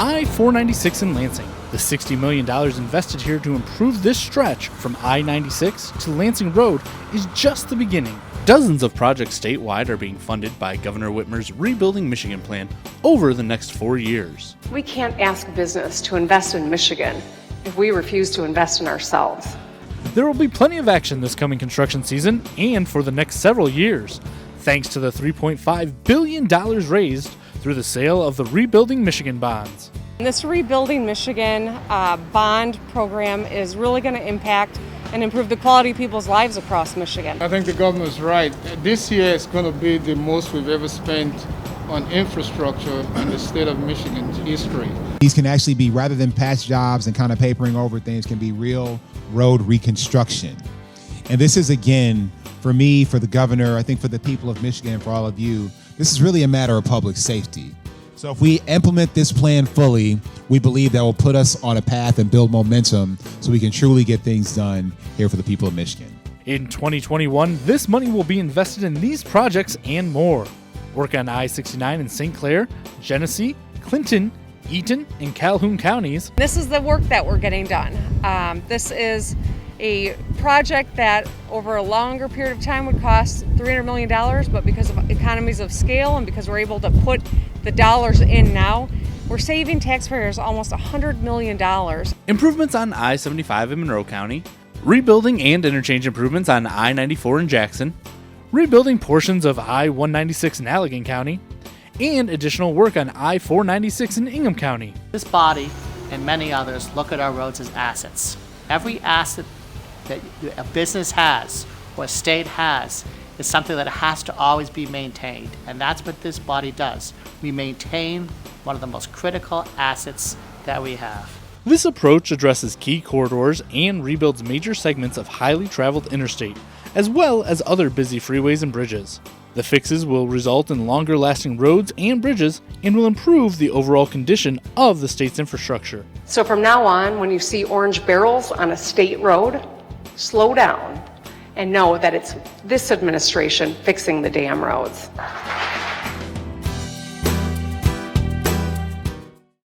I-496 in Lansing. The $60 million invested here to improve this stretch from I-96 to Lansing Road is just the beginning. Dozens of projects statewide are being funded by Governor Whitmer's Rebuilding Michigan plan over the next 4 years. We can't ask business to invest in Michigan if we refuse to invest in ourselves. There will be plenty of action this coming construction season and for the next several years, thanks to the $3.5 billion raised through the sale of the Rebuilding Michigan bonds. This Rebuilding Michigan bond program is really going to impact and improve the quality of people's lives across Michigan. I think the governor's right. This year is going to be the most we've ever spent on infrastructure in the state of Michigan's history. These can actually be, rather than past jobs and kind of papering over things, can be real road reconstruction. And this is, again, for me, for the governor, I think for the people of Michigan, for all of you, this is really a matter of public safety. So if we implement this plan fully, we believe that will put us on a path and build momentum so we can truly get things done here for the people of Michigan. In 2021, this money will be invested in these projects and more. Work on I-69 in St. Clair, Genesee, Clinton, Eaton, and Calhoun counties. This is the work that we're getting done. This is a project that over a longer period of time would cost $300 million, but because of economies of scale and because we're able to put the dollars in now, we're saving taxpayers almost $100 million. Improvements on I-75 in Monroe County, rebuilding and interchange improvements on I-94 in Jackson, rebuilding portions of I-196 in Allegan County, and additional work on I-496 in Ingham County. This body and many others look at our roads as assets. Every asset that a business has or a state has is something that has to always be maintained, and that's what this body does. We maintain one of the most critical assets that we have. This approach addresses key corridors and rebuilds major segments of highly traveled interstate, as well as other busy freeways and bridges. The fixes will result in longer lasting roads and bridges and will improve the overall condition of the state's infrastructure. So from now on, when you see orange barrels on a state road, slow down and know that it's this administration fixing the damn roads.